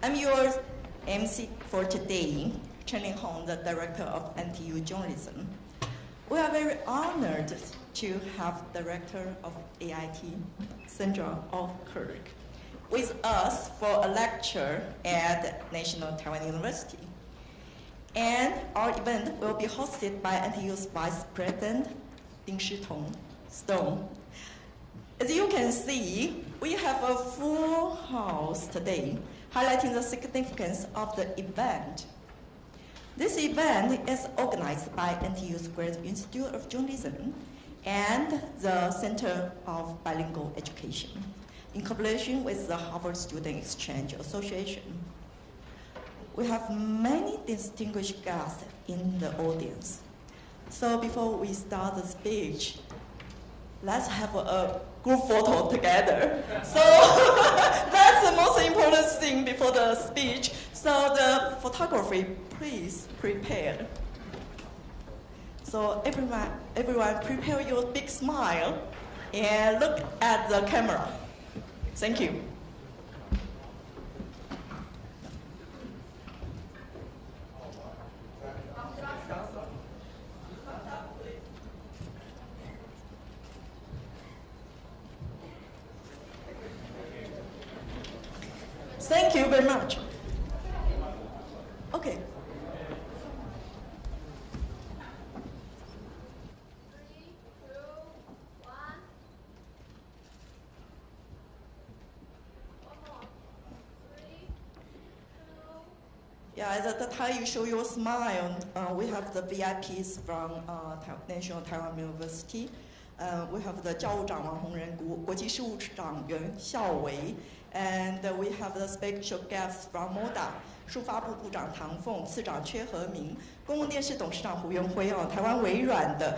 I'm your MC for today, Chen Hong, the Director of NTU Journalism. We are very honored to have Director of AIT, Sandra Kirk, with us for a lecture at National Taiwan University. And our event will be hosted by NTU's Vice President, Ding Stone. As you can see, we have a full house today, highlighting the significance of the event. This event is organized by NTU's Graduate Institute of Journalism and the Center of Bilingual Education, in collaboration with the Harvard Student Exchange Association. We have many distinguished guests in the audience. So before we start the speech, let's have a group photo together. So that's the most important thing before the speech. So the photography, please prepare. So everyone prepare your big smile and look at the camera. Thank you. Thank you very much. Okay. 3, 2, 1. One more. 3, 2. Yeah, at the time you show your smile, we have the VIPs from National Taiwan University. We have the 教务长王洪仁、国际事务长袁孝维。And we have the special guests from MODA, 数发部部长唐凤、次长阙和明、公共电视董事长胡元辉台湾微软的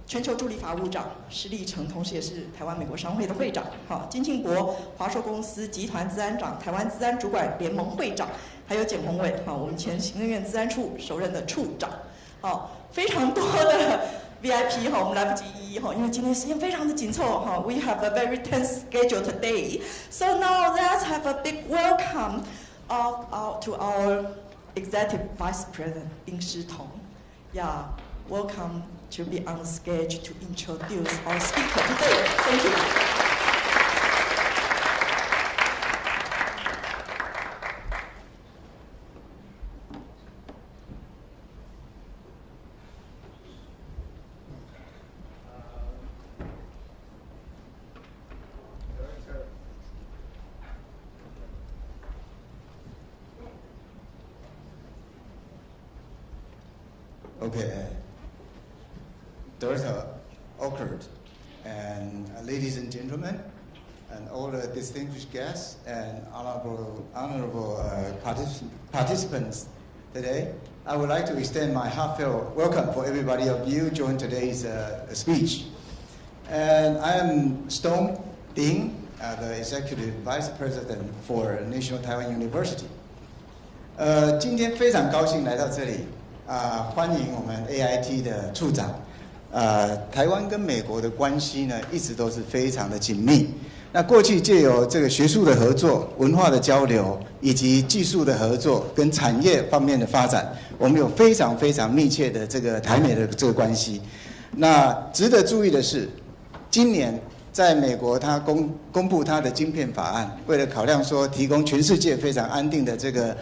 全球助理法务长施立成，同时也是台湾美国商会的会长。金庆国，华硕公司集团资安长、台湾资安主管联盟会长，还有简宏伟，我们前行政院资安处首任的处长。非常多的 VIP 我们来不及一一因为今天时间非常的紧凑We have a very tense schedule today. So now let's have a big welcome to our Executive Vice President Ding Shitong. Yeah, welcome to be on stage to introduce our speaker today. Thank you. Okay, Director Ockert, and ladies and gentlemen, and all the distinguished guests and honorable participants today, I would like to extend my heartfelt welcome for everybody of you join today's speech. And I am Stone Ding, the Executive Vice President for National Taiwan University. 今天非常高兴来到这里。欢迎我们 AIT 的处长。台湾跟美国的关系呢，一直都是非常的紧密。那过去借由这个学术的合作、文化的交流，以及技术的合作跟产业方面的发展，我们有非常非常密切的这个台美的这个关系。那值得注意的是，今年在美国，它公布它的晶片法案，为了考量说提供全世界非常安定的这个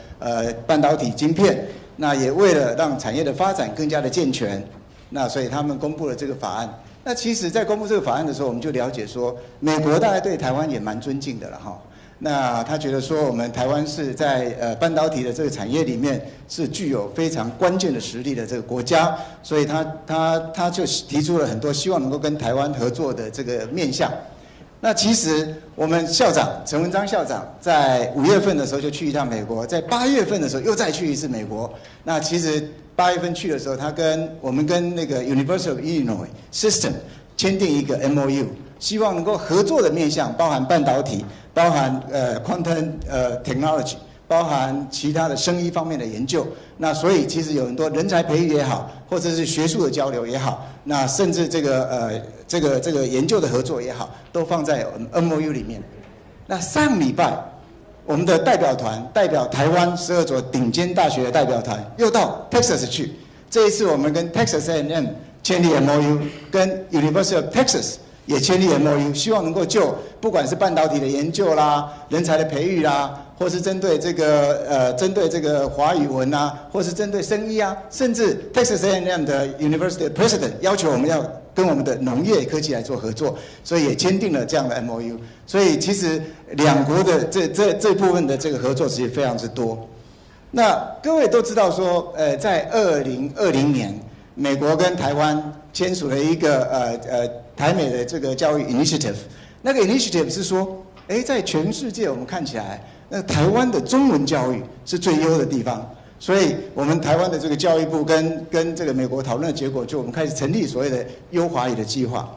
半导体晶片。那也为了让产业的发展更加的健全，那所以他们公布了这个法案。那其实，在公布这个法案的时候，我们就了解说，美国大概对台湾也蛮尊敬的了哈。那他觉得说，我们台湾是在半导体的这个产业里面是具有非常关键的实力的这个国家，所以他就提出了很多希望能够跟台湾合作的这个面向。那其实我们校长陈文章校长在5月份的时候就去一趟美国，在8月份的时候又再去一次美国。那其实8月份去的时候，我们跟那个 University of Illinois System 签订一个 MOU， 希望能够合作的面向包含半导体，包含quantum technology， 包含其他的生医方面的研究。那所以其实有很多人才培育也好，或者是学术的交流也好，那甚至这个研究的合作也好，都放在 MOU 里面。那上礼拜我们的代表团代表台湾12所顶尖大学的代表团又到 Texas 去。这一次我们跟 Texas A&M 签立 MOU， 跟 University of Texas 也签立 MOU， 希望能够就不管是半导体的研究啦、人才的培育啦，或是针对这个华语文啊，或是针对生医啊，甚至 Texas A&M 的 University President 要求我们要跟我们的农业科技来做合作，所以也签订了这样的 MOU。所以其实两国的这部分的这个合作其实非常之多。那各位都知道说，在2020年，美国跟台湾签署了一个台美的这个教育 initiative。那个 initiative 是说，在全世界我们看起来，那台湾的中文教育是最优的地方。所以我们台湾的这个教育部跟这个美国讨论的结果，就我们开始成立所谓的优华语的计划，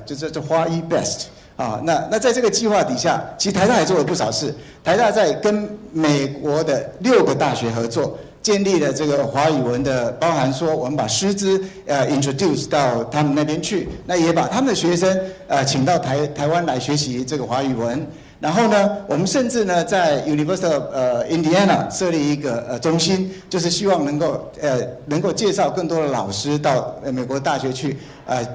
就是这华语 best。啊，那在这个计划底下，其实台大也做了不少事。台大在跟美国的6个大学合作，建立了这个华语文的，包含说我们把师资introduce 到他们那边去，那也把他们的学生请到台湾来学习这个华语文。然后呢，我们甚至呢在 University of Indiana 设立一个中心，就是希望能够介绍更多的老师到美国大学去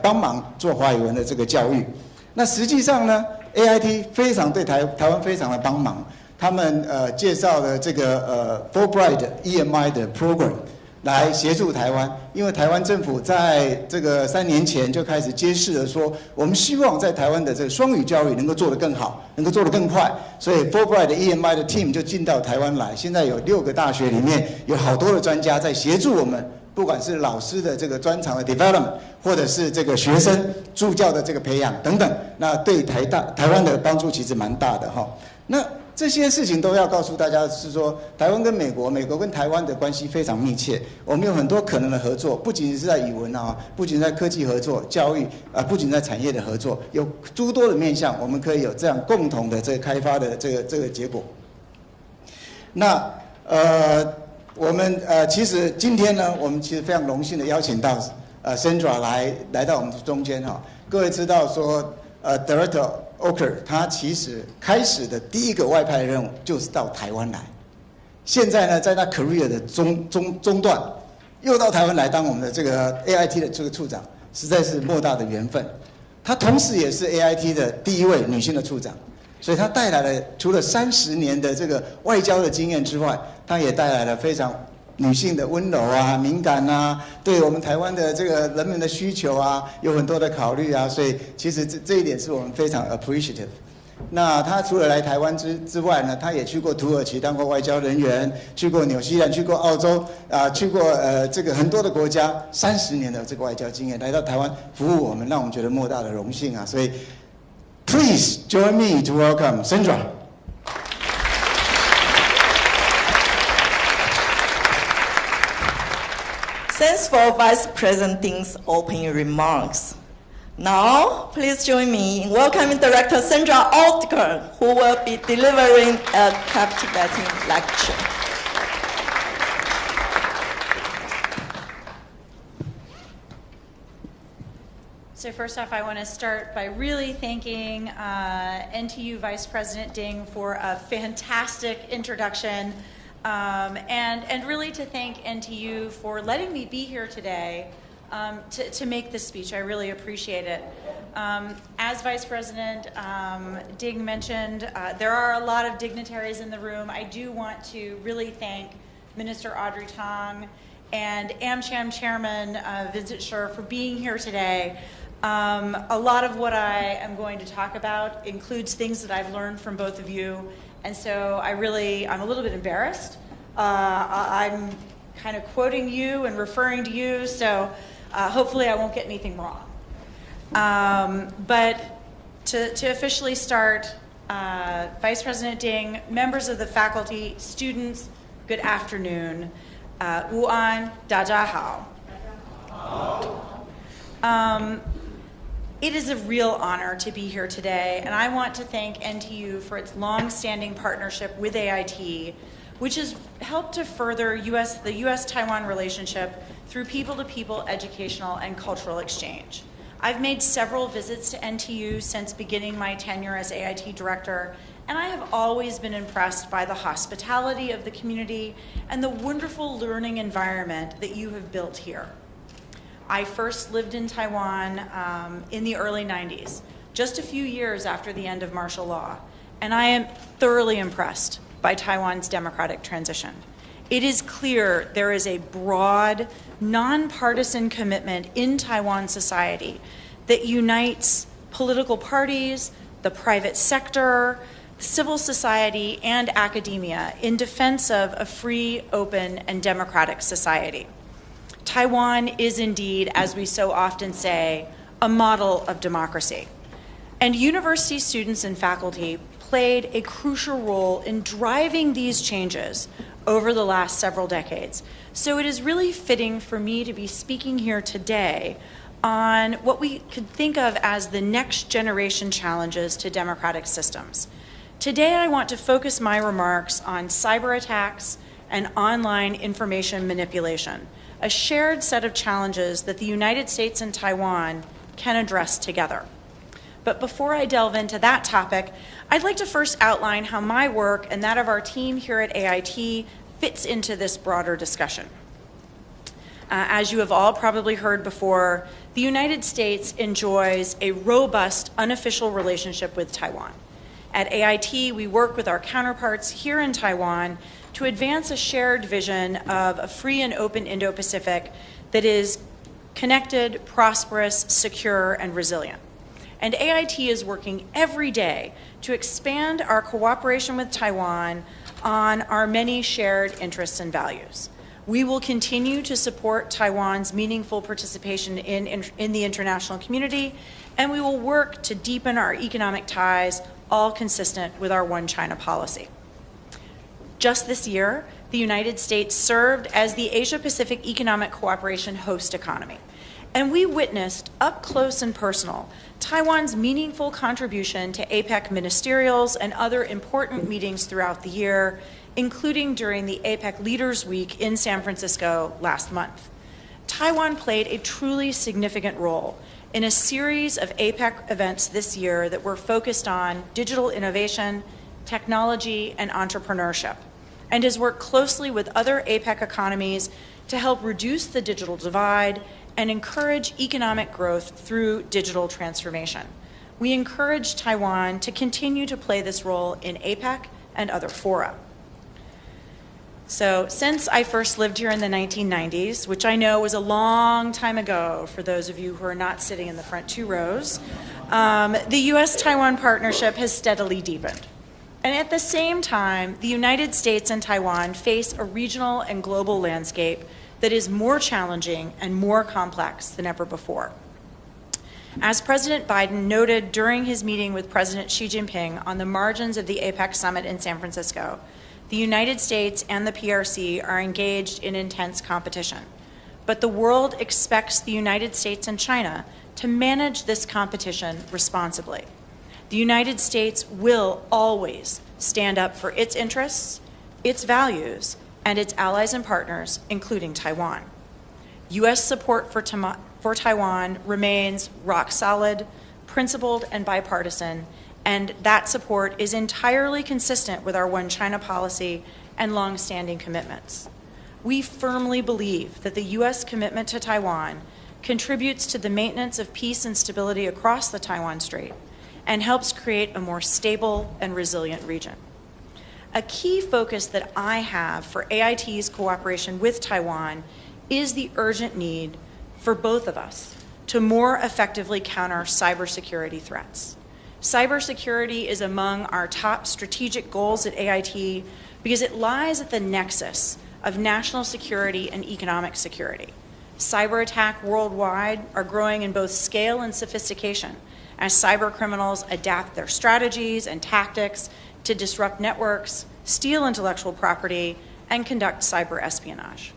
帮忙做华语文的这个教育。那实际上呢 ，AIT 非常对台湾非常的帮忙，他们介绍了这个Fulbright EMI 的 program 来协助台湾，因为台湾政府在这个3年前就开始揭示了说，我们希望在台湾的这个双语教育能够做得更好，能够做得更快，所以 Fulbright EMI 的 team 就进到台湾来，现在有6个大学里面有好多的专家在协助我们。不管是老师的这个专长的 development， 或者是这个学生助教的这个培养等等，那对台湾的帮助其实蛮大的哈。那这些事情都要告诉大家是说，台湾跟美国跟台湾的关系非常密切，我们有很多可能的合作，不仅是在语文啊，不仅在科技合作、教育不仅在产业的合作，有诸多的面向，我们可以有这样共同的这个开发的这个结果。那我们其实今天呢，我们其实非常荣幸的邀请到Sandra 来到我们中间哈。各位知道说Director Oker 他其实开始的第一个外派任务就是到台湾来，现在呢在他 career 的中段又到台湾来当我们的这个 AIT 的这个处长，实在是莫大的缘分。他同时也是 AIT 的第一位女性的处长。所以他带来了除了30年的这个外交的经验之外，他也带来了非常女性的温柔啊、敏感啊，对我们台湾的这个人们的需求啊，有很多的考虑啊。所以其实这一点是我们非常 appreciative。那他除了来台湾之外呢，他也去过土耳其当过外交人员，去过纽西兰，去过澳洲去过这个很多的国家，30年的这个外交经验，来到台湾服务我们，让我们觉得莫大的荣幸啊。所以 Please join me to welcome Sandra. Thanks for Vice President Ding's opening remarks. Now, please join me in welcoming Director Sandra Oker, who will be delivering a captivating lecture. So first off, I want to start by really thanking NTU Vice President Ding for a fantastic introduction, and really to thank NTU for letting me be here today to make this speech. I really appreciate it. As Vice President Ding mentioned, there are a lot of dignitaries in the room. I do want to really thank Minister Audrey Tang and AmCham Chairman Vincent Scher for being here today. A lot of what I am going to talk about includes things that I've learned from both of you, and so I'm a little bit embarrassed. I'm kind of quoting you and referring to you, so hopefully I won't get anything wrong. But to officially start, Vice President Ding, members of the faculty, students, good afternoon. Wuan, Daja Hao. It is a real honor to be here today, and I want to thank NTU for its long-standing partnership with AIT, which has helped to further the U.S.-Taiwan relationship through people-to-people educational and cultural exchange. I've made several visits to NTU since beginning my tenure as AIT director, and I have always been impressed by the hospitality of the community and the wonderful learning environment that you have built here. I first lived in Taiwan in the early 90s, just a few years after the end of martial law, and I am thoroughly impressed by Taiwan's democratic transition. It is clear there is a broad, nonpartisan commitment in Taiwan society that unites political parties, the private sector, civil society, and academia in defense of a free, open, and democratic society. Taiwan is indeed, as we so often say, a model of democracy. And university students and faculty played a crucial role in driving these changes over the last several decades. So it is really fitting for me to be speaking here today on what we could think of as the next generation challenges to democratic systems. Today I want to focus my remarks on cyber attacks and online information manipulation, a shared set of challenges that the United States and Taiwan can address together. But before I delve into that topic, I'd like to first outline how my work and that of our team here at AIT fits into this broader discussion. As you have all probably heard before, the United States enjoys a robust, unofficial relationship with Taiwan. At AIT, we work with our counterparts here in Taiwan to advance a shared vision of a free and open Indo-Pacific that is connected, prosperous, secure, and resilient. And AIT is working every day to expand our cooperation with Taiwan on our many shared interests and values. We will continue to support Taiwan's meaningful participation in the international community, and we will work to deepen our economic ties, all consistent with our One China policy. Just this year, the United States served as the Asia-Pacific Economic Cooperation host economy, and we witnessed up close and personal Taiwan's meaningful contribution to APEC ministerials and other important meetings throughout the year, including during the APEC Leaders Week in San Francisco last month. Taiwan played a truly significant role in a series of APEC events this year that were focused on digital innovation, technology, and entrepreneurship, and has worked closely with other APEC economies to help reduce the digital divide and encourage economic growth through digital transformation. We encourage Taiwan to continue to play this role in APEC and other fora. So since I first lived here in the 1990s, which I know was a long time ago for those of you who are not sitting in the front two rows, the U.S.-Taiwan partnership has steadily deepened. And at the same time, the United States and Taiwan face a regional and global landscape that is more challenging and more complex than ever before. As President Biden noted during his meeting with President Xi Jinping on the margins of the APEC summit in San Francisco, the United States and the PRC are engaged in intense competition. But the world expects the United States and China to manage this competition responsibly. The United States will always stand up for its interests, its values, and its allies and partners, including Taiwan. U.S. support for Taiwan remains rock solid, principled, and bipartisan, and that support is entirely consistent with our One China policy and long-standing commitments. We firmly believe that the U.S. commitment to Taiwan contributes to the maintenance of peace and stability across the Taiwan Strait and helps create a more stable and resilient region. A key focus that I have for AIT's cooperation with Taiwan is the urgent need for both of us to more effectively counter cybersecurity threats. Cybersecurity is among our top strategic goals at AIT because it lies at the nexus of national security and economic security. Cyber attacks worldwide are growing in both scale and sophistication as cyber criminals adapt their strategies and tactics to disrupt networks, steal intellectual property, and conduct cyber espionage.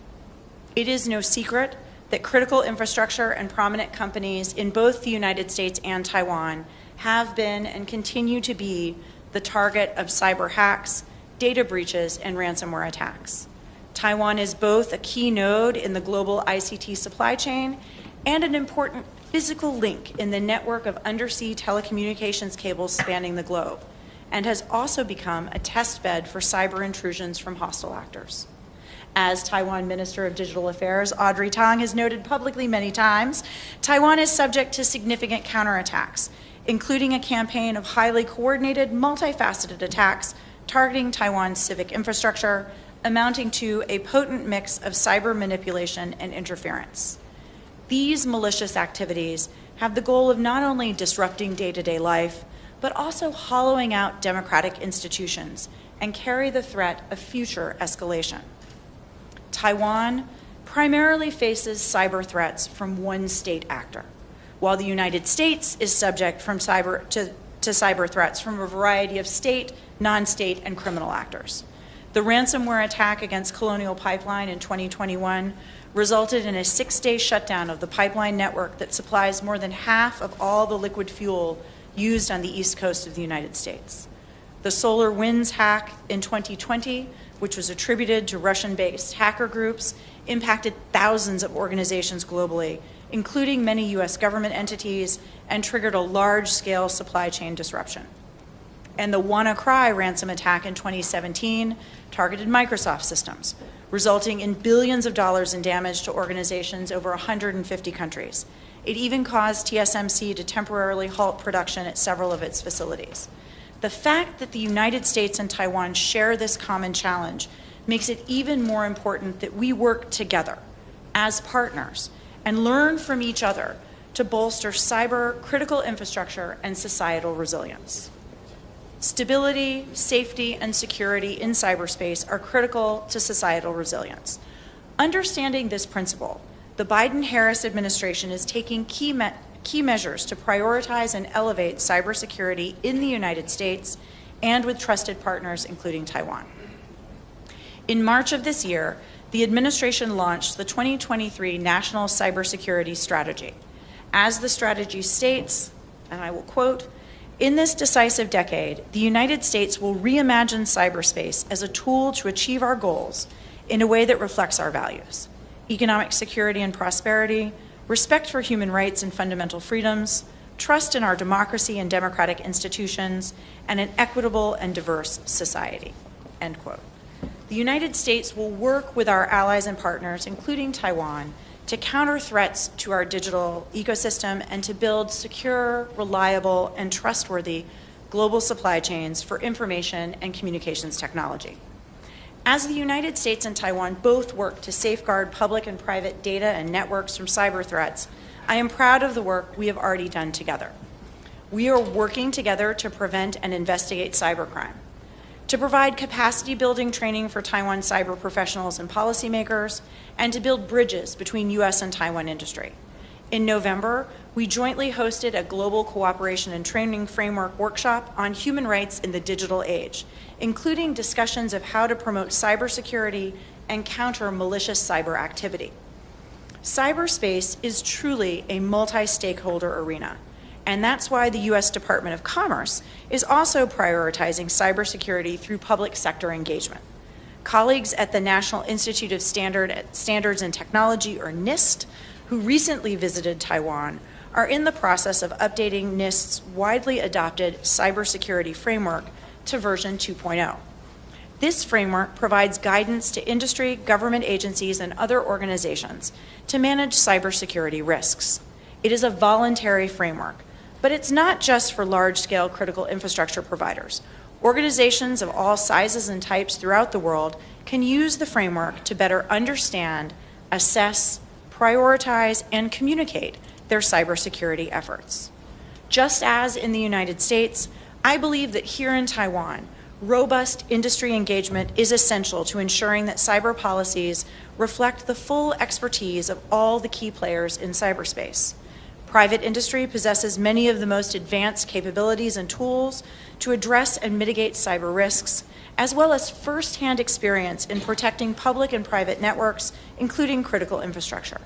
It is no secret that critical infrastructure and prominent companies in both the United States and Taiwan have been and continue to be the target of cyber hacks, data breaches, and ransomware attacks. Taiwan is both a key node in the global ICT supply chain and an important physical link in the network of undersea telecommunications cables spanning the globe. and has also become a test bed for cyber intrusions from hostile actors. As Taiwan Minister of Digital Affairs Audrey Tang has noted publicly many times, Taiwan is subject to significant counterattacks, including a campaign of highly coordinated, multifaceted attacks targeting Taiwan's civic infrastructure, amounting to a potent mix of cyber manipulation and interference. These malicious activities have the goal of not only disrupting day-to-day life, but also hollowing out democratic institutions and carry the threat of future escalation. Taiwan primarily faces cyber threats from one state actor, while the United States is subject to cyber threats from a variety of state, non-state, and criminal actors. The ransomware attack against Colonial Pipeline in 2021 resulted in a 6-day shutdown of the pipeline network that supplies more than half of all the liquid fuel used on the east coast of the United States. The SolarWinds hack in 2020, which was attributed to Russian-based hacker groups, impacted thousands of organizations globally, including many U.S. government entities, and triggered a large-scale supply chain disruption. And the WannaCry ransom attack in 2017 targeted Microsoft systems, resulting in billions of dollars in damage to organizations over 150 countries. It even caused TSMC to temporarily halt production at several of its facilities. The fact that the United States and Taiwan share this common challenge makes it even more important that we work together as partners and learn from each other to bolster cyber critical infrastructure and societal resilience. Stability, safety, and security in cyberspace are critical to societal resilience. Understanding this principle, the Biden-Harris administration is taking key measures to prioritize and elevate cybersecurity in the United States and with trusted partners, including Taiwan. In March of this year, the administration launched the 2023 National Cybersecurity Strategy. As the strategy states, and I will quote, "In this decisive decade, the United States will reimagine cyberspace as a tool to achieve our goals in a way that reflects our values: economic security and prosperity, respect for human rights and fundamental freedoms, trust in our democracy and democratic institutions, and an equitable and diverse society," end quote. The United States will work with our allies and partners, including Taiwan, to counter threats to our digital ecosystem and to build secure, reliable, and trustworthy global supply chains for information and communications technology. As the United States and Taiwan both work to safeguard public and private data and networks from cyber threats, I am proud of the work we have already done together. We are working together to prevent and investigate cybercrime, to provide capacity building training for Taiwan cyber professionals and policymakers, and to build bridges between U.S. and Taiwan industry. In November, we jointly hosted a global cooperation and training framework workshop on human rights in the digital age, including discussions of how to promote cybersecurity and counter malicious cyber activity. Cyberspace is truly a multi-stakeholder arena, and that's why the U.S. Department of Commerce is also prioritizing cybersecurity through public sector engagement. Colleagues at the National Institute of Standards and Technology, or NIST, who recently visited Taiwan, are in the process of updating NIST's widely adopted cybersecurity framework to version 2.0. This framework provides guidance to industry, government agencies, and other organizations to manage cybersecurity risks. It is a voluntary framework, but it's not just for large-scale critical infrastructure providers. Organizations of all sizes and types throughout the world can use the framework to better understand, assess, prioritize, and communicate their cybersecurity efforts. Just as in the United States, I believe that here in Taiwan, robust industry engagement is essential to ensuring that cyber policies reflect the full expertise of all the key players in cyberspace. Private industry possesses many of the most advanced capabilities and tools to address and mitigate cyber risks, as well as first-hand experience in protecting public and private networks, including critical infrastructure.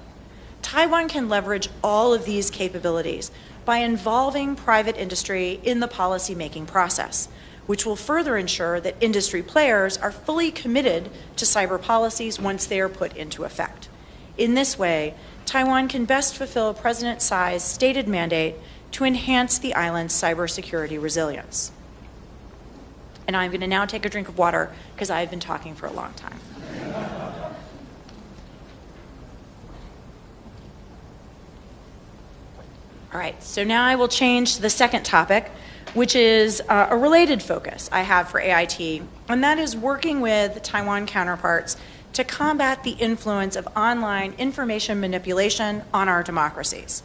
Taiwan can leverage all of these capabilities by involving private industry in the policy-making process, which will further ensure that industry players are fully committed to cyber policies once they are put into effect. In this way, Taiwan can best fulfill President Tsai's stated mandate to enhance the island's cybersecurity resilience. And I'm going to now take a drink of water because I've been talking for a long time. All right, so now I will change to the second topic, which is a related focus I have for AIT, and that is working with Taiwan counterparts to combat the influence of online information manipulation on our democracies.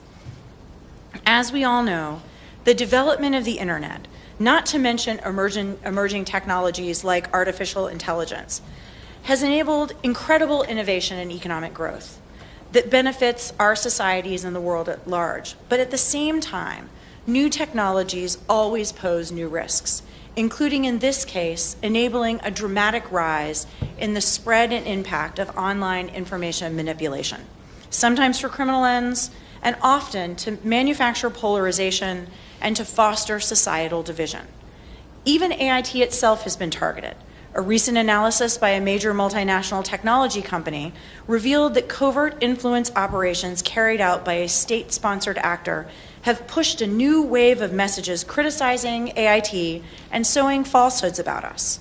As we all know, the development of the internet, not to mention emerging technologies like artificial intelligence, has enabled incredible innovation and economic growth that benefits our societies and the world at large. But at the same time, new technologies always pose new risks, including in this case, enabling a dramatic rise in the spread and impact of online information manipulation, sometimes for criminal ends, and often to manufacture polarization and to foster societal division. Even AIT itself has been targeted. A recent analysis by a major multinational technology company revealed that covert influence operations carried out by a state-sponsored actor have pushed a new wave of messages criticizing AIT and sowing falsehoods about us.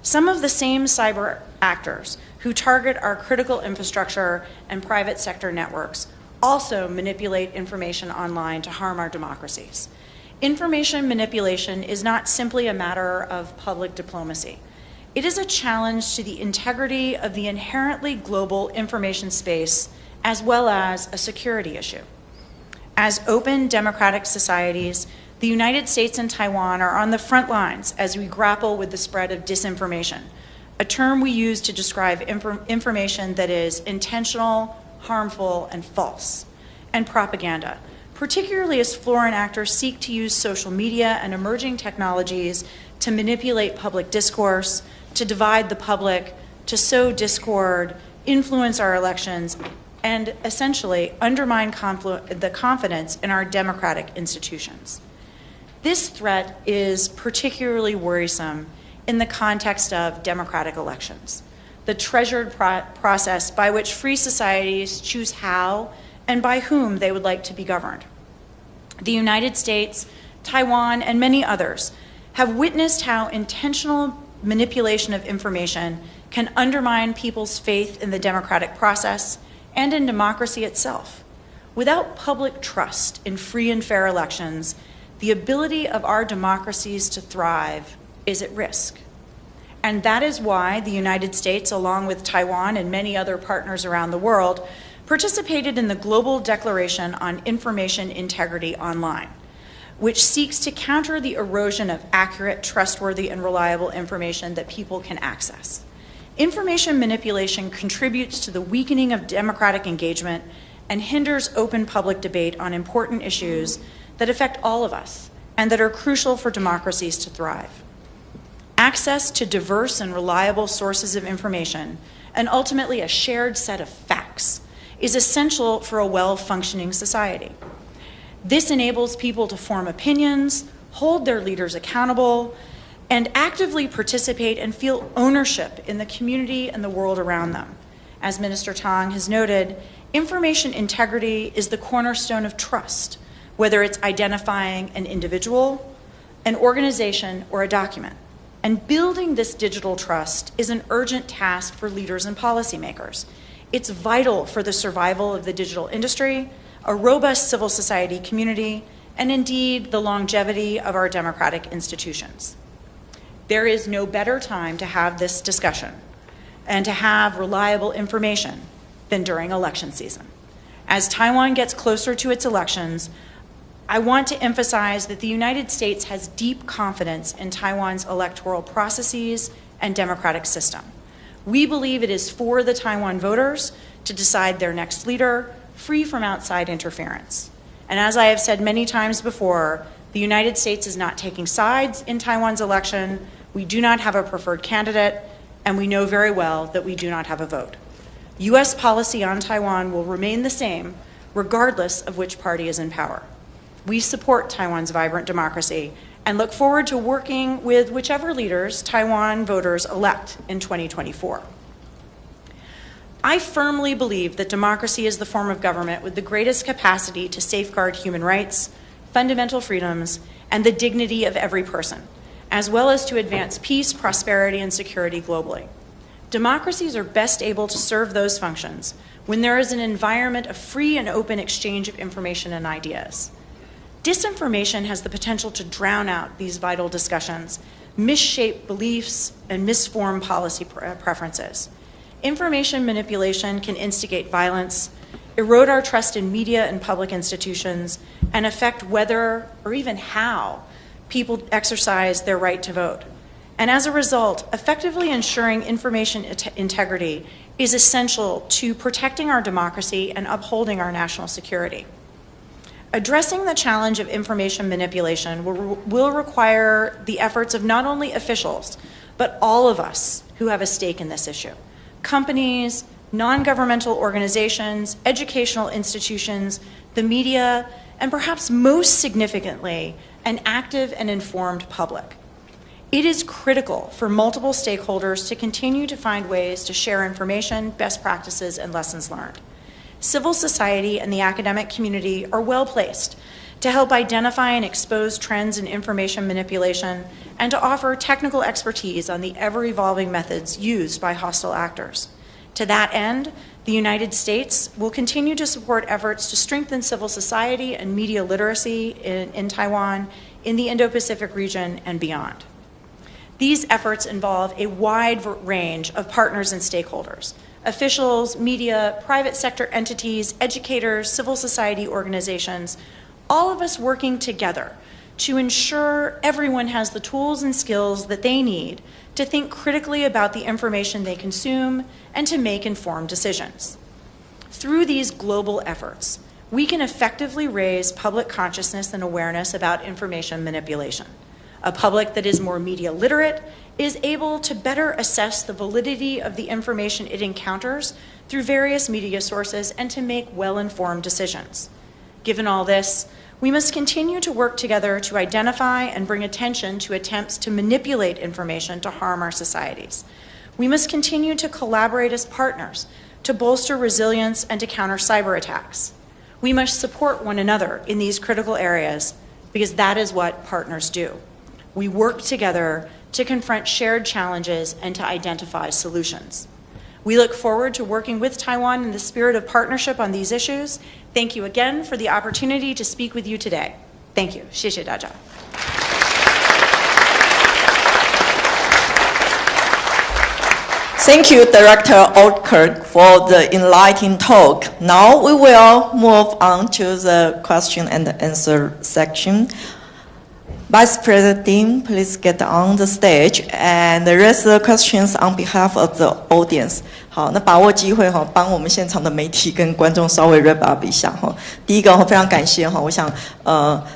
Some of the same cyber actors who target our critical infrastructure and private sector networks also manipulate information online to harm our democracies. Information manipulation is not simply a matter of public diplomacy. It is a challenge to the integrity of the inherently global information space as well as a security issue. As open democratic societies, the United States and Taiwan are on the front lines as we grapple with the spread of disinformation, a term we use to describe information that is intentional, harmful, and false, and propaganda, particularly as foreign actors seek to use social media and emerging technologies to manipulate public discourse, to divide the public, to sow discord, influence our elections, and essentially undermine the confidence in our democratic institutions. This threat is particularly worrisome in the context of democratic elections, the treasured process by which free societies choose how and by whom they would like to be governed. The United States, Taiwan, and many others have witnessed how intentional manipulation of information can undermine people's faith in the democratic process and in democracy itself. Without public trust in free and fair elections, the ability of our democracies to thrive is at risk. And that is why the United States, along with Taiwan and many other partners around the world, participated in the Global Declaration on Information Integrity Online, which seeks to counter the erosion of accurate, trustworthy, and reliable information that people can access. Information manipulation contributes to the weakening of democratic engagement and hinders open public debate on important issues that affect all of us and that are crucial for democracies to thrive. Access to diverse and reliable sources of information, and ultimately a shared set of facts, is essential for a well-functioning society. This enables people to form opinions, hold their leaders accountable, and actively participate and feel ownership in the community and the world around them. As Minister Tang has noted, information integrity is the cornerstone of trust, whether it's identifying an individual, an organization, or a document. And building this digital trust is an urgent task for leaders and policymakers. It's vital for the survival of the digital industry, a robust civil society community, and indeed the longevity of our democratic institutions. There is no better time to have this discussion and to have reliable information than during election season. As Taiwan gets closer to its elections, I want to emphasize that the United States has deep confidence in Taiwan's electoral processes and democratic system. We believe it is for the Taiwan voters to decide their next leader, free from outside interference. And as I have said many times before, the United States is not taking sides in Taiwan's election. We do not have a preferred candidate, and we know very well that we do not have a vote. U.S. policy on Taiwan will remain the same regardless of which party is in power. We support Taiwan's vibrant democracy and look forward to working with whichever leaders Taiwan voters elect in 2024. I firmly believe that democracy is the form of government with the greatest capacity to safeguard human rights, fundamental freedoms, and the dignity of every person. as well as to advance peace, prosperity, and security globally. Democracies are best able to serve those functions when there is an environment of free and open exchange of information and ideas. Disinformation has the potential to drown out these vital discussions, misshape beliefs, and misform policy preferences. Information manipulation can instigate violence, erode our trust in media and public institutions, and affect whether or even how people exercise their right to vote. And as a result, effectively ensuring information integrity is essential to protecting our democracy and upholding our national security. Addressing the challenge of information manipulation will require the efforts of not only officials, but all of us who have a stake in this issue. Companies, non-governmental organizations, educational institutions, the media, and perhaps most significantly, an active and informed public. It is critical for multiple stakeholders to continue to find ways to share information, best practices, and lessons learned. Civil society and the academic community are well placed to help identify and expose trends in information manipulation and to offer technical expertise on the ever-evolving methods used by hostile actors. To that end, the United States will continue to support efforts to strengthen civil society and media literacy in Taiwan, in the Indo-Pacific region, and beyond. These efforts involve a wide range of partners and stakeholders: officials, media, private sector entities, educators, civil society organizations, all of us working together to ensure everyone has the tools and skills that they need to think critically about the information they consume and to make informed decisions. Through these global efforts, we can effectively raise public consciousness and awareness about information manipulation. A public that is more media literate is able to better assess the validity of the information it encounters through various media sources and to make well-informed decisions. Given all this, we must continue to work together to identify and bring attention to attempts to manipulate information to harm our societies. We must continue to collaborate as partners to bolster resilience and to counter cyber attacks. We must support one another in these critical areas because that is what partners do. We work together to confront shared challenges and to identify solutions. We look forward to working with Taiwan in the spirit of partnership on these issues. Thank you again for the opportunity to speak with you today. Thank you. 谢谢大家. Thank you, Director Oldkirk, for the enlightening talk. Now we will move on to the question and answer section. Vice President Ding, please get on the stage and raise the questions on behalf of the audience. 好，那把握机会哈，帮我们现场的媒体跟观众稍微 wrap up 一下哈。第一个非常感谢哈，我想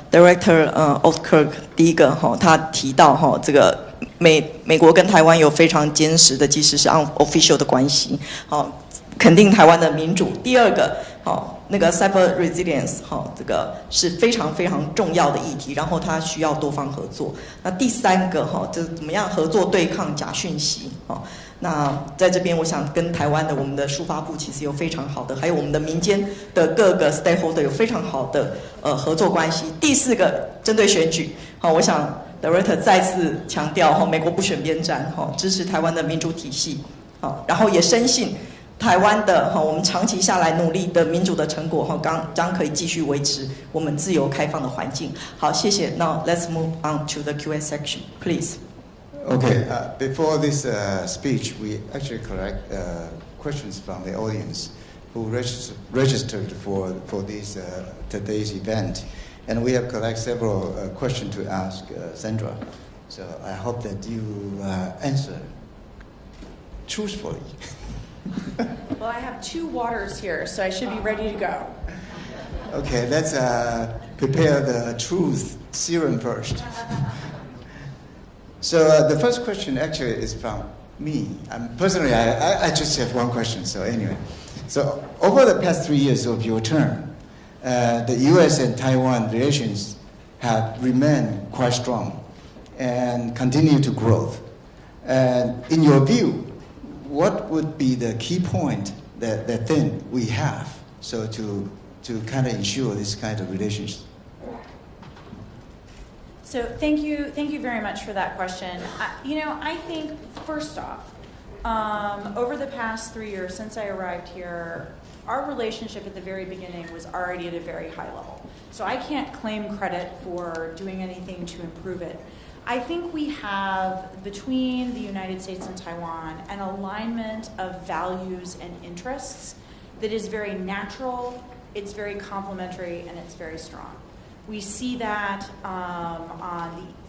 Director Oldkirk 第一个哈，他提到哈这个美国跟台湾有非常坚实的，即使是 unofficial 的关系，好，肯定台湾的民主。第二个好。那个 cyber resilience 这个是非常非常重要的议题，然后它需要多方合作。那第三个就是怎么样合作对抗假讯息。那在这边我想跟台湾的我们的数发部其实有非常好的，还有我们的民间的各个 stakeholder 有非常好的合作关系。第四个针对选举，我想 Director 再次强调美国不选边站，支持台湾的民主体系，然后也深信。台湾的我们长期下来努力的民主的成果将可以继续维持我们自由开放的环境。好，谢谢。Now let's move on to the Q&A section, please. Okay, before this speech, we actually collect questions from the audience who registered for this today's event, and we have collected several questions to ask Sandra. So I hope that you answer truthfully. Well, I have 2 waters here, so I should be ready to go. Okay, let's prepare the truth serum first. So the first question actually is from me. Personally, I just have one question, so anyway. So over the past 3 years of your term, the U.S. and Taiwan relations have remained quite strong and continue to grow. And in your view, what would be the key point that then we have so to kind of ensure this kind of relationship? So thank you very much for that question. I think first off, over the past 3 years since I arrived here, our relationship at the very beginning was already at a very high level. So I can't claim credit for doing anything to improve it. I think we have, between the United States and Taiwan, an alignment of values and interests that is very natural, it's very complementary, and it's very strong. We see that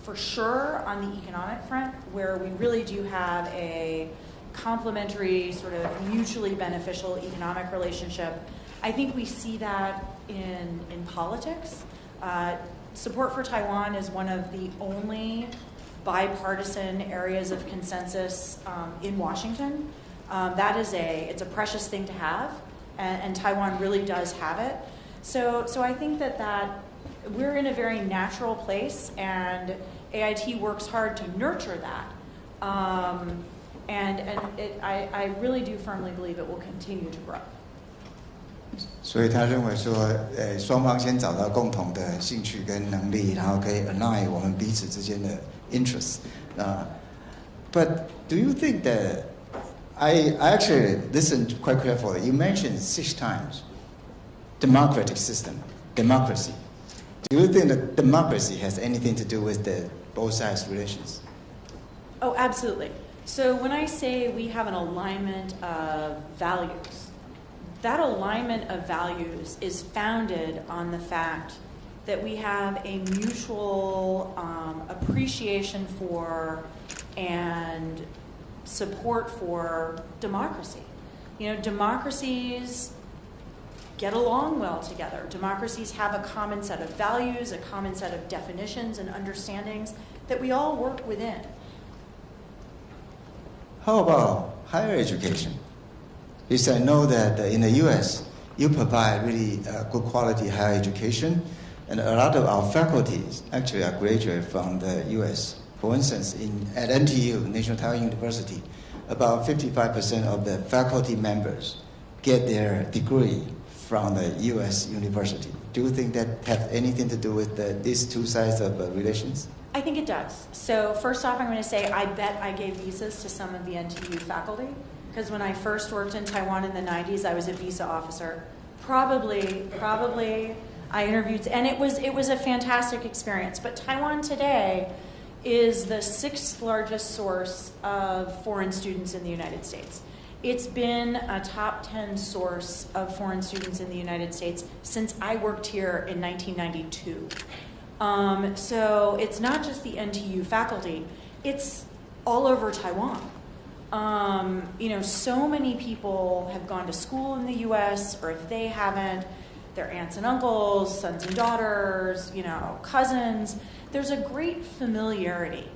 for sure on the economic front, where we really do have a complementary, sort of mutually beneficial economic relationship. I think we see that in politics. Support for Taiwan is one of the only bipartisan areas of consensus in Washington. It's a precious thing to have, and Taiwan really does have it. So I think that we're in a very natural place, and AIT works hard to nurture that. I really do firmly believe it will continue to grow. 所以他认为说，双方先找到共同的兴趣跟能力，然后可以 align 我们彼此之间的 interests. But do you think that I actually listened quite carefully. You mentioned 6 times democratic system, democracy. Do you think that democracy has anything to do with the both sides relations? Oh, absolutely. So when I say we have an alignment of values, that alignment of values is founded on the fact that we have a mutual appreciation for and support for democracy. Democracies get along well together. Democracies have a common set of values, a common set of definitions and understandings that we all work within. How about higher education? Because I know that in the U.S., you provide really good quality higher education, and a lot of our faculties actually are graduated from the U.S. For instance, at NTU, National Taiwan University, about 55% of the faculty members get their degree from the U.S. university. Do you think that has anything to do with these two sides of relations? I think it does. So first off, I'm going to say I bet I gave visas to some of the NTU faculty, because when I first worked in Taiwan in the 90s, I was a visa officer. Probably I interviewed, and it was a fantastic experience. But Taiwan today is the 6th largest source of foreign students in the United States. It's been a top 10 source of foreign students in the United States since I worked here in 1992. So it's not just the NTU faculty, it's all over Taiwan. So many people have gone to school in the US, or if they haven't, their aunts and uncles, sons and daughters, cousins. There's a great familiarity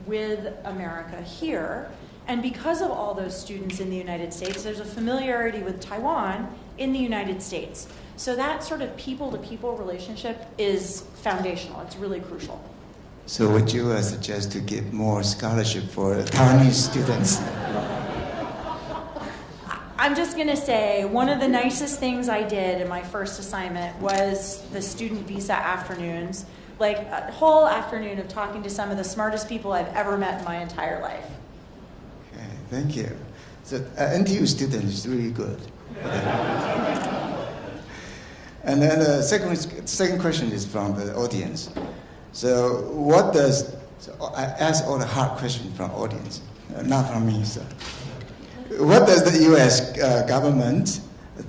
with America here. And because of all those students in the United States, there's a familiarity with Taiwan in the United States. So that sort of people-to-people relationship is foundational. It's really crucial. So would you suggest to give more scholarship for Taiwanese students? I'm just going to say one of the nicest things I did in my first assignment was the student visa afternoons, like a whole afternoon of talking to some of the smartest people I've ever met in my entire life. Okay, thank you. So NTU student is really good. Okay. And then the second question is from the audience. So I ask all the hard questions from audience, not from me, sir. What does the U.S. government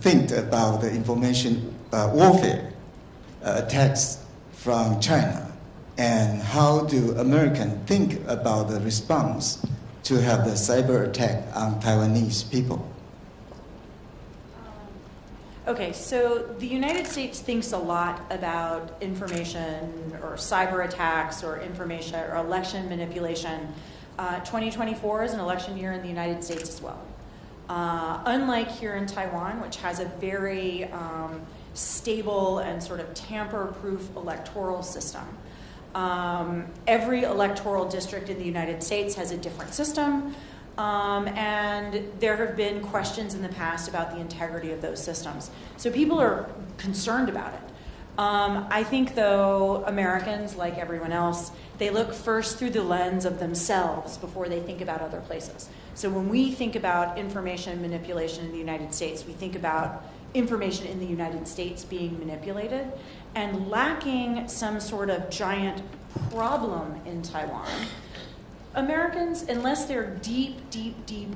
think about the information warfare attacks from China? And how do Americans think about the response to have the cyber attack on Taiwanese people? Okay, so the United States thinks a lot about information or cyber attacks or information or election manipulation. 2024 is an election year in the United States as well. Unlike here in Taiwan, which has a very stable and sort of tamper-proof electoral system, every electoral district in the United States has a different system. And there have been questions in the past about the integrity of those systems. So people are concerned about it. I think, though, Americans, like everyone else, they look first through the lens of themselves before they think about other places. So when we think about information manipulation in the United States, we think about information in the United States being manipulated, and lacking some sort of giant problem in Taiwan. Americans, unless they're deep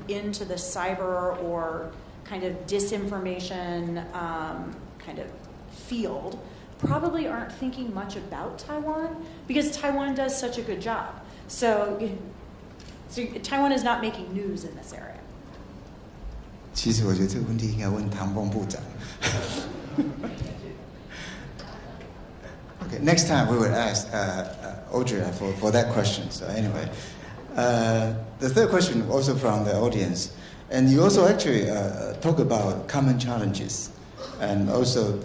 into the cyber or kind of disinformation kind of field, probably aren't thinking much about Taiwan because Taiwan does such a good job. So Taiwan is not making news in this area. 其实我觉得这个问题应该问唐凤部长。Okay, next time we will ask Audrey for that question. So anyway, the third question also from the audience, and you also actually talk about common challenges, and also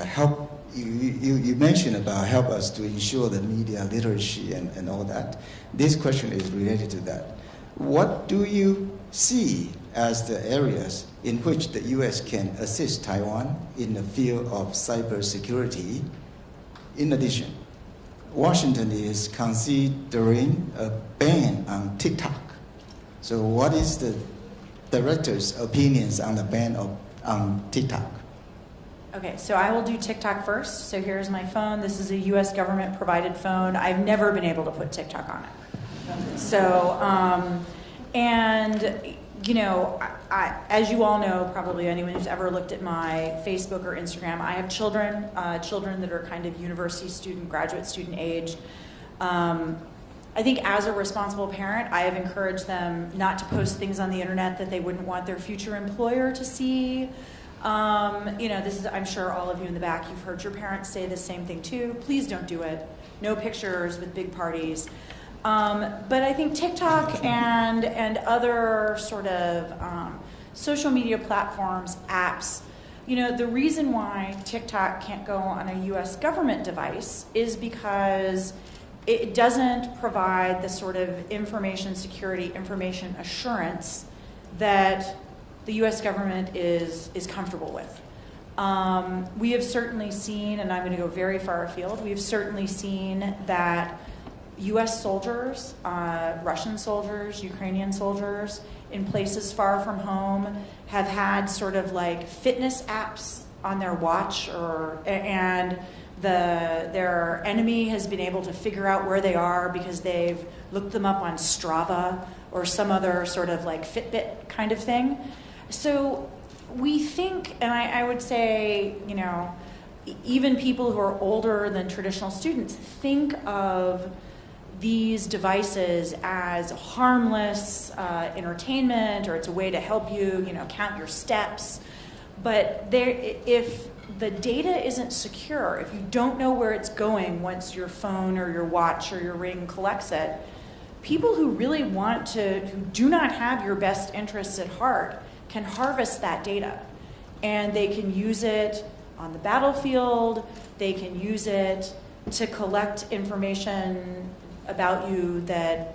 help. You mentioned about help us to ensure the media literacy and all that. This question is related to that. What do you see as the areas in which the U.S. can assist Taiwan in the field of cybersecurity? In addition, Washington is considering a ban on TikTok. So what is the director's opinions on the ban on TikTok? Okay, so I will do TikTok first. So here's my phone. This is a U.S. government provided phone. I've never been able to put TikTok on it. So, and you know, as you all know, probably anyone who's ever looked at my Facebook or Instagram, I have children that are kind of university student, graduate student aged. I think as a responsible parent, I have encouraged them not to post things on the internet that they wouldn't want their future employer to see. You know, this is, I'm sure all of you in the back, you've heard your parents say the same thing too. Please don't do it. No pictures with big parties. But I think TikTok and other sort of social media platforms, apps, you know, the reason why TikTok can't go on a US government device is because it doesn't provide the sort of information security, information assurance that the U.S. government is comfortable with. We have certainly seen, and I'm going to go very far afield, we have certainly seen that U.S. soldiers, Russian soldiers, Ukrainian soldiers, in places far from home have had sort of like fitness apps on their watch, and their enemy has been able to figure out where they are because they've looked them up on Strava or some other sort of like Fitbit kind of thing. So we think, and I would say, you know, even people who are older than traditional students think of these devices as harmless entertainment, or it's a way to help you, you know, count your steps. But if the data isn't secure, if you don't know where it's going once your phone or your watch or your ring collects it, people who really who do not have your best interests at heart can harvest that data, and they can use it on the battlefield, they can use it to collect information about you that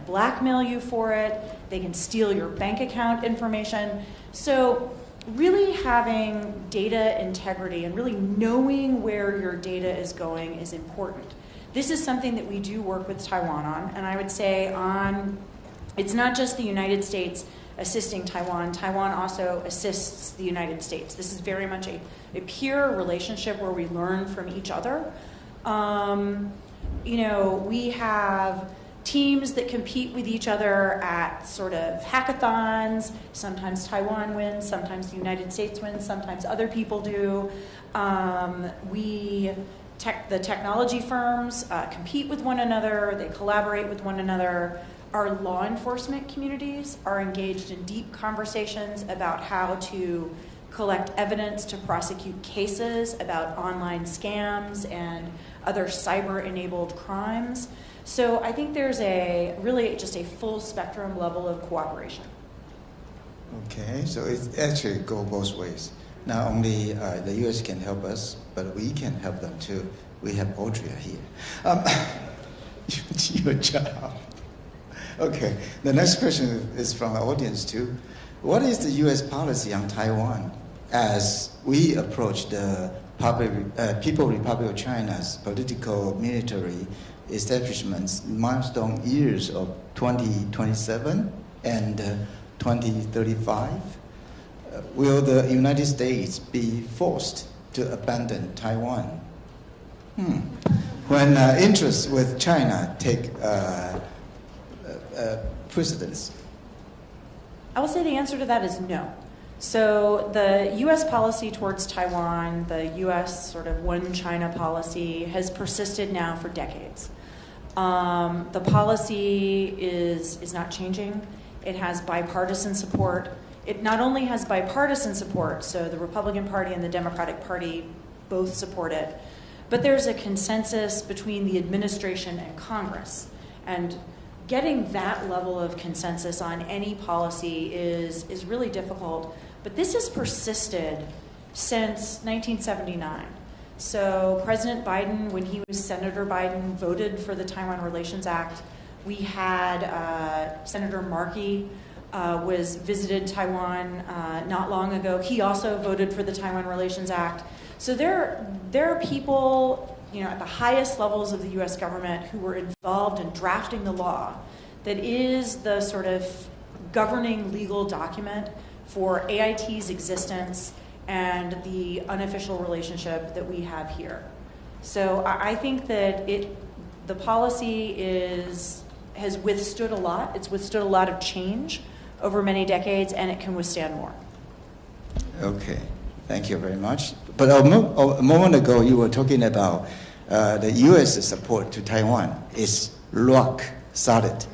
blackmail you for it, they can steal your bank account information. So really having data integrity and really knowing where your data is going is important. This is something that we do work with Taiwan on, and I would say it's not just the United States assisting Taiwan. Taiwan also assists the United States. This is very much a peer relationship where we learn from each other. You know, we have teams that compete with each other at sort of hackathons. Sometimes Taiwan wins, sometimes the United States wins, sometimes other people do. The technology firms compete with one another, they collaborate with one another. Our law enforcement communities are engaged in deep conversations about how to collect evidence to prosecute cases about online scams and other cyber-enabled crimes. So I think there's really just a full spectrum level of cooperation. Okay, so it actually goes both ways. Not only the U.S. can help us, but we can help them too. We have Audrey here. Your job. Okay, the next question is from the audience too. What is the U.S. policy on Taiwan as we approach the People Republic of China's political military establishment's milestone years of 2027 and 2035? Will the United States be forced to abandon Taiwan? When interests with China take precedence? I will say the answer to that is no. So the U.S. policy towards Taiwan, the U.S. sort of one China policy, has persisted now for decades. The policy is not changing. It has bipartisan support. It not only has bipartisan support, so the Republican Party and the Democratic Party both support it, but there's a consensus between the administration and Congress. And getting that level of consensus on any policy is really difficult. But this has persisted since 1979. So President Biden, when he was Senator Biden, voted for the Taiwan Relations Act. We had Senator Markey was visited Taiwan not long ago. He also voted for the Taiwan Relations Act. So there are people, at the highest levels of the U.S. government who were involved in drafting the law that is the sort of governing legal document for AIT's existence and the unofficial relationship that we have here. So I think that the policy has withstood a lot. It's withstood a lot of change over many decades, and it can withstand more. Okay, thank you very much. But a moment ago, you were talking about the U.S. support to Taiwan is rock solid.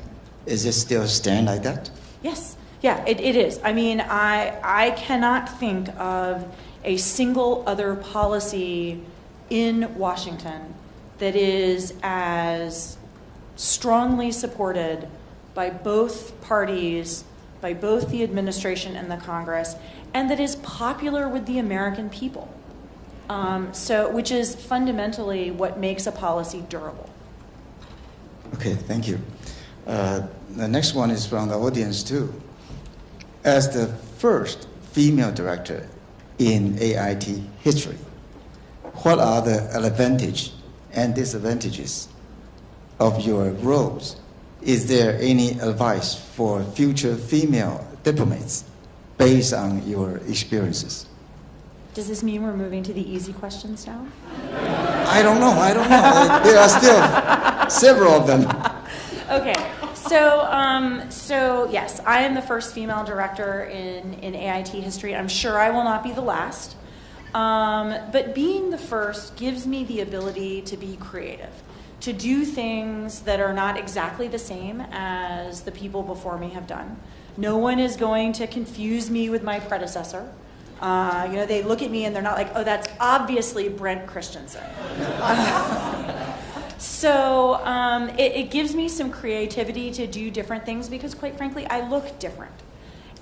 Is it still stand like that? Yes. Yeah, it is. I mean, I cannot think of a single other policy in Washington that is as strongly supported by both parties, by both the administration and the Congress, and that is popular with the American people. Which is fundamentally what makes a policy durable. Okay, thank you. The next one is from the audience too. As the first female director in AIT history, what are the advantages and disadvantages of your roles? Is there any advice for future female diplomats based on your experiences? Does this mean we're moving to the easy questions now? I don't know. There are still several of them. Okay. So yes, I am the first female director in AIT history. I'm sure I will not be the last. But being the first gives me the ability to be creative, to do things that are not exactly the same as the people before me have done. No one is going to confuse me with my predecessor. They look at me and they're not like, oh, that's obviously Brent Christensen. So it gives me some creativity to do different things because, quite frankly, I look different.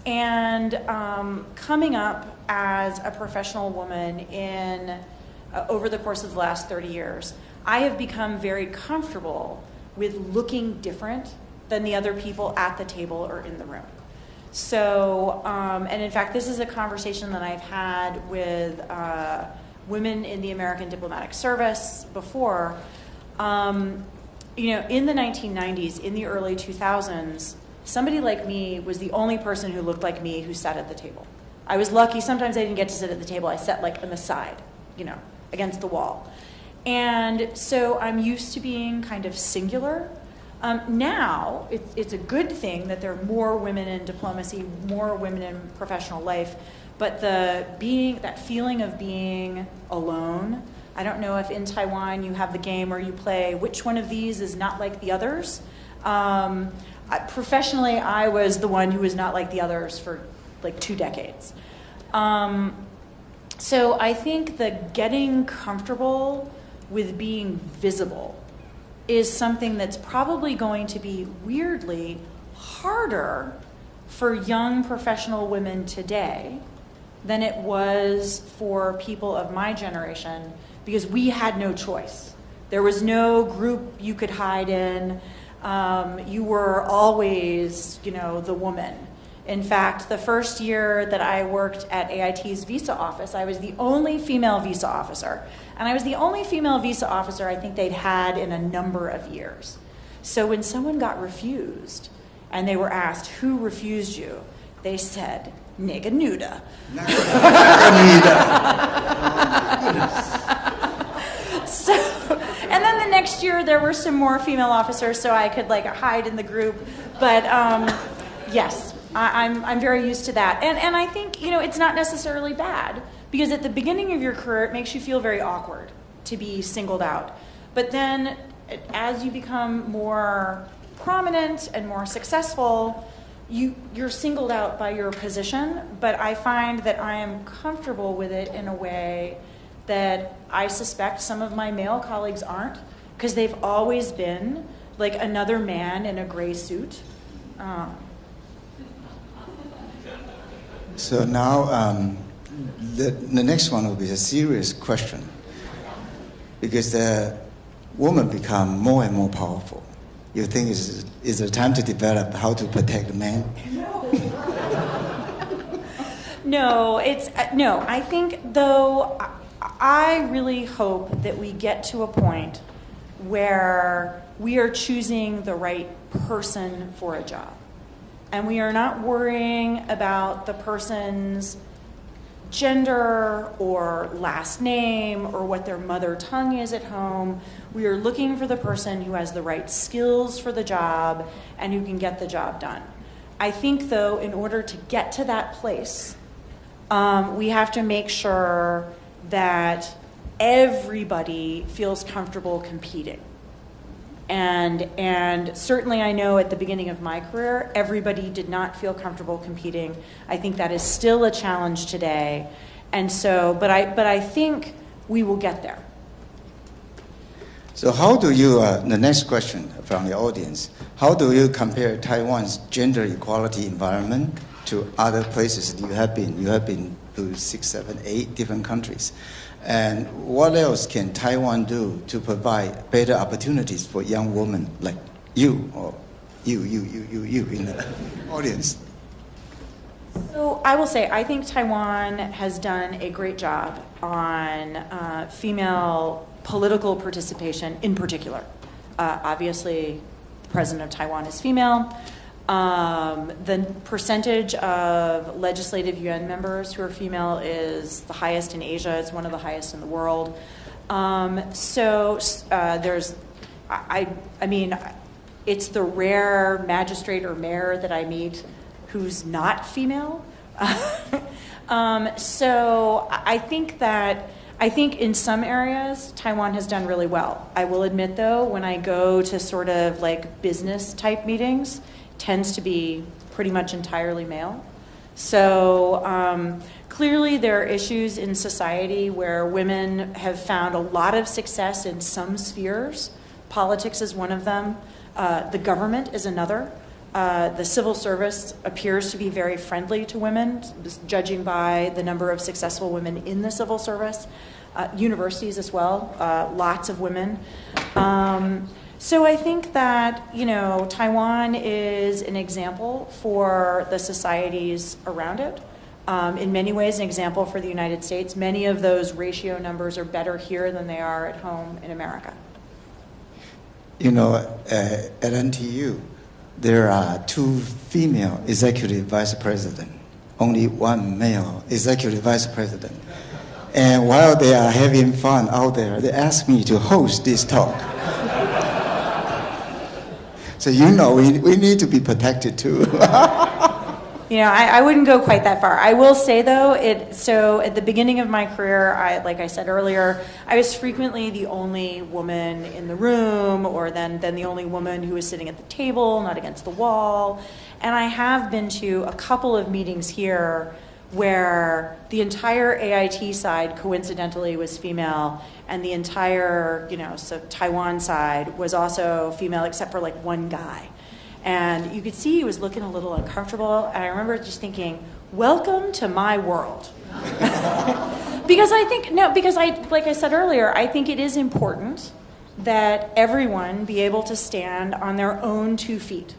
And coming up as a professional woman over the course of the last 30 years, I have become very comfortable with looking different than the other people at the table or in the room. So, and in fact, this is a conversation that I've had with women in the American Diplomatic Service before. In the 1990s, in the early 2000s, somebody like me was the only person who looked like me who sat at the table. I was lucky. Sometimes I didn't get to sit at the table. I sat like on the side, against the wall. And so I'm used to being kind of singular. Now, it's a good thing that there are more women in diplomacy, more women in professional life, but that feeling of being alone, I don't know if in Taiwan you have the game where you play which one of these is not like the others. Professionally, I was the one who was not like the others for like 2 decades. So I think that getting comfortable with being visible is something that's probably going to be weirdly harder for young professional women today than it was for people of my generation, because we had no choice. There was no group you could hide in. You were always, the woman. In fact, the first year that I worked at AIT's visa office, I was the only female visa officer. And I was the only female visa officer I think they'd had in a number of years. So when someone got refused and they were asked, who refused you? They said, nigga nuda. So, and then the next year there were some more female officers so I could like hide in the group. But yes. I'm very used to that. And I think, it's not necessarily bad because at the beginning of your career, it makes you feel very awkward to be singled out. But then as you become more prominent and more successful, you're singled out by your position. But I find that I am comfortable with it in a way that I suspect some of my male colleagues aren't, because they've always been like another man in a gray suit. So now the next one will be a serious question, because the woman become more and more powerful. You think is the time to develop how to protect the man? No, no. I think though, I really hope that we get to a point where we are choosing the right person for a job. And we are not worrying about the person's gender or last name or what their mother tongue is at home. We are looking for the person who has the right skills for the job and who can get the job done. I think, though, in order to get to that place, we have to make sure that everybody feels comfortable competing. And certainly I know at the beginning of my career, everybody did not feel comfortable competing. I think that is still a challenge today. And so, but I think we will get there. So how do you, the next question from the audience, how do you compare Taiwan's gender equality environment to other places you have been? You have been to 6, 7, 8 different countries. And what else can Taiwan do to provide better opportunities for young women like you, or you in the audience? So I will say, I think Taiwan has done a great job on female political participation in particular. Obviously, the president of Taiwan is female. The percentage of legislative UN members who are female is the highest in Asia. It's one of the highest in the world. There's, I mean, it's the rare magistrate or mayor that I meet who's not female. So I think in some areas, Taiwan has done really well. I will admit, though, when I go to sort of like business type meetings, tends to be pretty much entirely male. So clearly there are issues in society where women have found a lot of success in some spheres. Politics is one of them. The government is another. The civil service appears to be very friendly to women, judging by the number of successful women in the civil service. Universities as well, lots of women. So I think that, Taiwan is an example for the societies around it. In many ways, an example for the United States. Many of those ratio numbers are better here than they are at home in America. At NTU, there are 2 female executive vice presidents, only 1 male executive vice president. And while they are having fun out there, they asked me to host this talk. So we need to be protected too. I wouldn't go quite that far. I will say though, so at the beginning of my career, like I said earlier, I was frequently the only woman in the room, or then the only woman who was sitting at the table, not against the wall. And I have been to a couple of meetings here where the entire AIT side coincidentally was female, and the entire, so Taiwan side was also female except for like one guy. And you could see he was looking a little uncomfortable, and I remember just thinking, welcome to my world. Because like I said earlier, I think it is important that everyone be able to stand on their own 2 feet.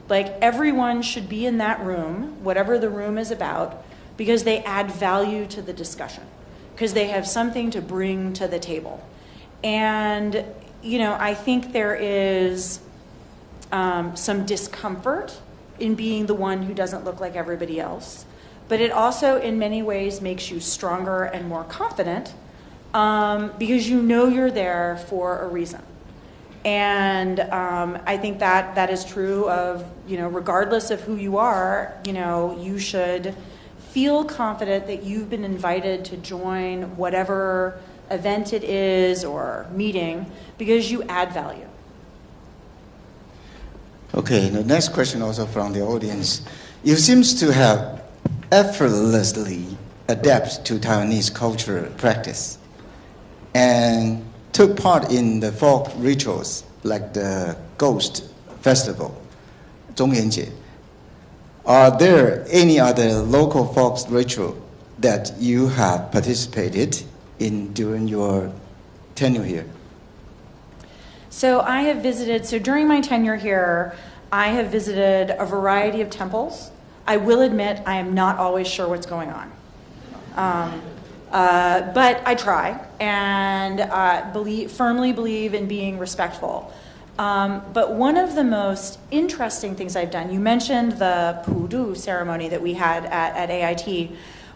Like, everyone should be in that room, whatever the room is about, because they add value to the discussion, because they have something to bring to the table. And, you know, I think there is some discomfort in being the one who doesn't look like everybody else. But it also, in many ways, makes you stronger and more confident because you know you're there for a reason. And I think that is true of, you know, regardless of who you are, you know, you should feel confident that you've been invited to join whatever event it is or meeting because you add value. Okay, the next question also from the audience. You seem to have effortlessly adapted to Taiwanese cultural practice and took part in the folk rituals like the Ghost Festival, 中元节. Are there any other local folk ritual that you have participated in during your tenure here? So I have visited, so during my tenure here, I have visited a variety of temples. I will admit I am not always sure what's going on. But I try and firmly believe in being respectful. But one of the most interesting things I've done, you mentioned the Pudu ceremony that we had at AIT.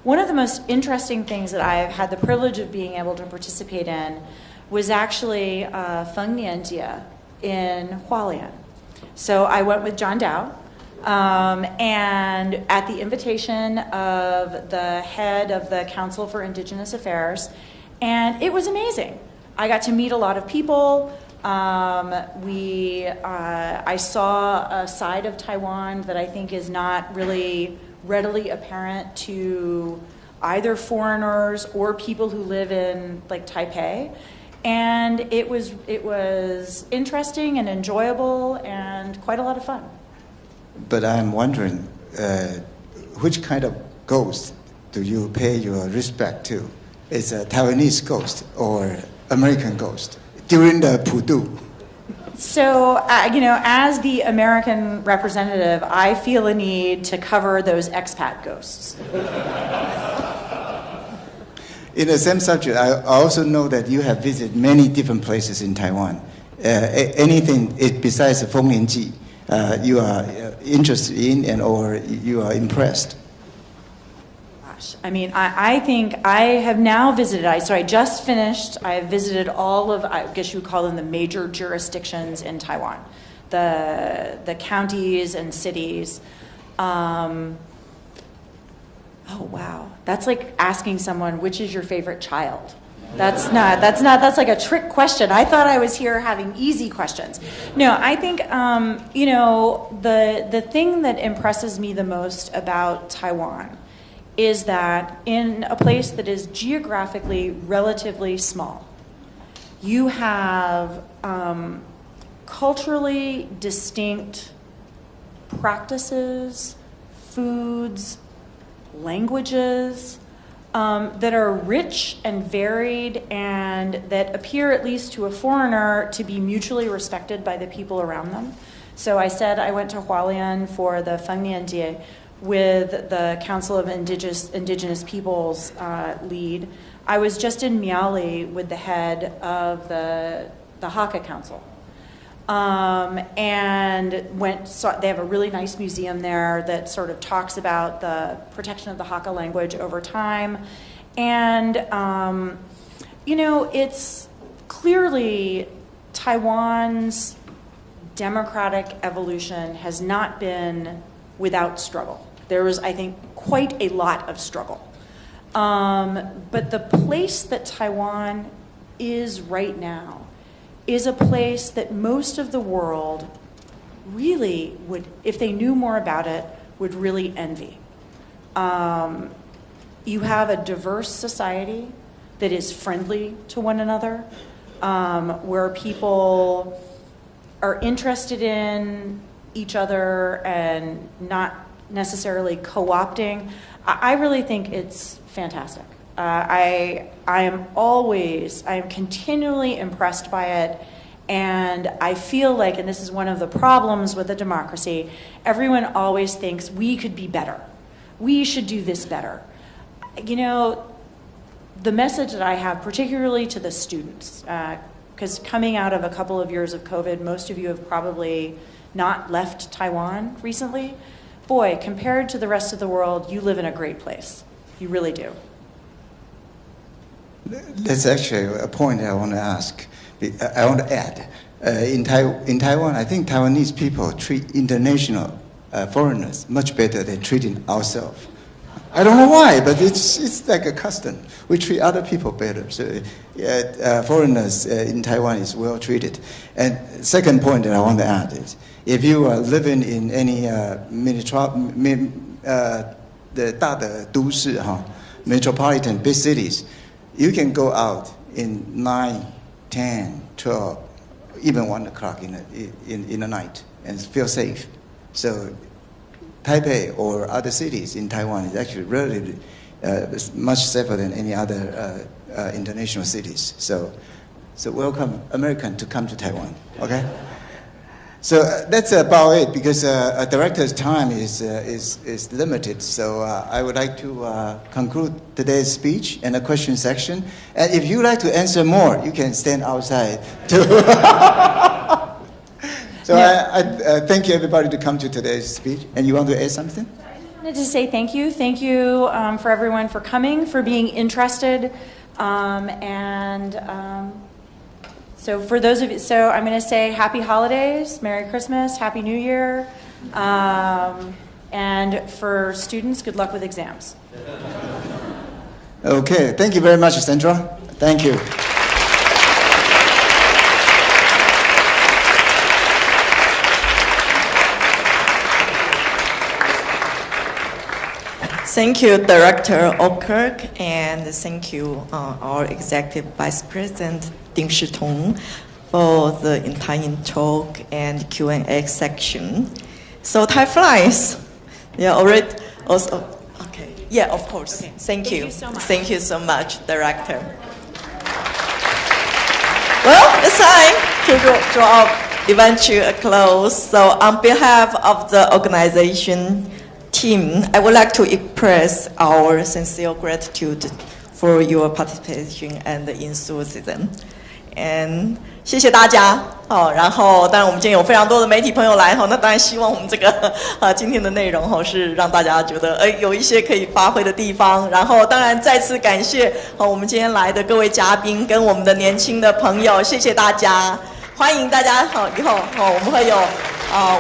One of the most interesting things that I've had the privilege of being able to participate in was actually Feng Nian Jie in Hualien. So I went with John Dow, and at the invitation of the head of the Council for Indigenous Affairs, and it was amazing. I got to meet a lot of people. I saw a side of Taiwan that I think is not really readily apparent to either foreigners or people who live in like Taipei. And it was interesting and enjoyable and quite a lot of fun. But I'm wondering, which kind of ghost do you pay your respect to? Is a Taiwanese ghost or American ghost during the Pudu? So, you know, as the American representative, I feel a need to cover those expat ghosts. In the same subject, I also know that you have visited many different places in Taiwan. Anything besides the Feng Nian Ji you are interested in and or you are impressed? Gosh, I mean, I think I have now visited, so I just finished, I have visited all of, I guess you would call them the major jurisdictions in Taiwan, the counties and cities. Oh, wow. That's like asking someone, which is your favorite child? That's like a trick question. I thought I was here having easy questions. No, I think, you know, the thing that impresses me the most about Taiwan is that in a place that is geographically relatively small, you have culturally distinct practices, foods, languages that are rich and varied and that appear, at least to a foreigner, to be mutually respected by the people around them. So I said I went to Hualien for the Feng Nian Jie with the Council of Indigenous Peoples lead. I was just in Miali with the head of the Hakka Council. And they have a really nice museum there that sort of talks about the protection of the Hakka language over time. And, you know, it's clearly Taiwan's democratic evolution has not been without struggle. There was, I think, quite a lot of struggle. But the place that Taiwan is right now is a place that most of the world really would, if they knew more about it, would really envy. You have a diverse society that is friendly to one another, where people are interested in each other and not necessarily co-opting. I really think it's fantastic. I am continually impressed by it, And I feel like, and this is one of the problems with a democracy, everyone always thinks we could be better. We should do this better. You know, the message that I have, particularly to the students, because coming out of a couple of years of COVID, most of you have probably not left Taiwan recently. Boy, compared to the rest of the world, you live in a great place. You really do. That's actually a point I want to ask. I want to add. In Taiwan, I think Taiwanese people treat international foreigners much better than treating ourselves. I don't know why, but it's like a custom. We treat other people better. So foreigners in Taiwan is well treated. And second point that I want to add is, if you are living in any 的大的都市哈 metropolitan big cities, you can go out in 9, 10, 12, even 1 o'clock in the night and feel safe. So Taipei or other cities in Taiwan is actually relatively much safer than any other international cities. So welcome American to come to Taiwan. Okay. So that's about it, because a director's time is limited. So I would like to conclude today's speech and a question section. And if you like to answer more, you can stand outside too. So I thank you everybody to come to today's speech. And you want to add something? I wanted to say thank you. Thank you for everyone for coming, for being interested. So for those of you, so I'm going to say happy holidays, Merry Christmas, Happy New Year. And for students, good luck with exams. Okay, thank you very much, Sandra. Thank you. Thank you, Director Okirk, and thank you, our Executive Vice President Ding Shitong, for the entire talk and Q&A section. So Thai flies, yeah, already also. Okay, yeah, of course. Okay. Thank you so much. Thank you so much, Director. Well, it's time to draw the event to a close. So on behalf of the organization team, I would like to express our sincere gratitude for your participation and enthusiasm. And 谢谢大家哦。然后，当然我们今天有非常多的媒体朋友来哈，那当然希望我们这个今天的内容哈是让大家觉得有一些可以发挥的地方。然后，当然再次感谢我们今天来的各位嘉宾跟我们的年轻的朋友，谢谢大家，欢迎大家好以后我们会有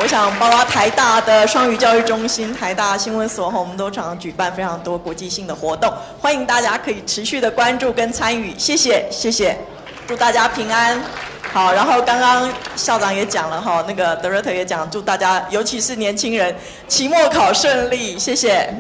我想包括台大的双语教育中心、台大新闻所我们都常举办非常多国际性的活动，欢迎大家可以持续的关注跟参与，谢谢，谢谢。祝大家平安。好，然后刚刚校长也讲了哈，那个 Director 也讲，祝大家尤其是年轻人期末考顺利，谢谢。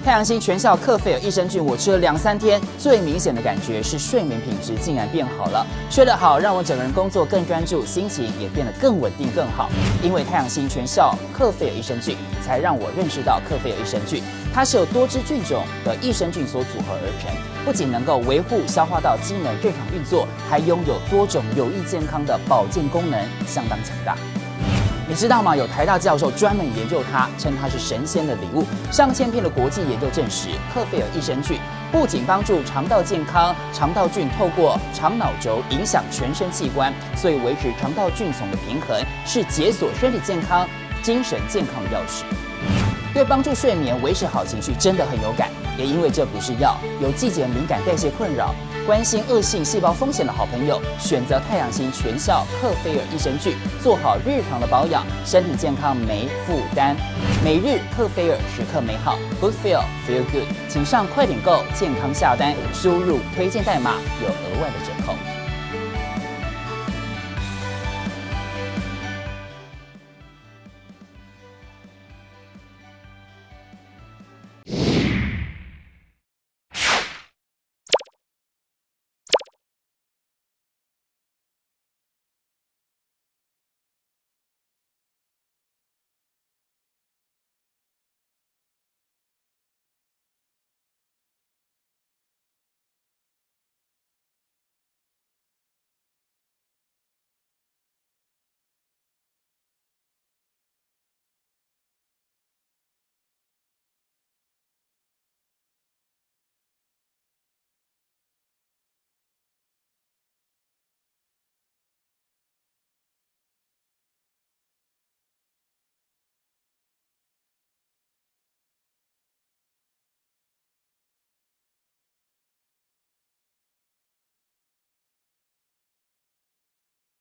太阳星全效克菲尔益生菌，我吃了2-3天，最明显的感觉是睡眠品质竟然变好了。睡得好，让我整个人工作更专注，心情也变得更稳定更好。因为太阳星全效克菲尔益生菌，才让我认识到克菲尔益生菌，它是由多支菌种的益生菌所组合而成，不仅能够维护消化道机能正常运作，还拥有多种有益健康的保健功能，相当强大。你知道吗？有台大教授专门研究它，称它是神仙的礼物。上千篇的国际研究证实，克菲尔益生菌不仅帮助肠道健康，肠道菌透过肠脑轴影响全身器官，所以维持肠道菌丛的平衡是解锁身体健康、精神健康的钥匙。对帮助睡眠、维持好情绪真的很有感。也因为这不是药，有季节敏感、代谢困扰、关心恶性细胞风险的好朋友，选择太阳星全效克菲尔益生菌，做好日常的保养，身体健康没负担。每日克菲尔，时刻美好 ，Good Feel Feel Good， 请上快点购健康下单，输入推荐代码有额外的折扣。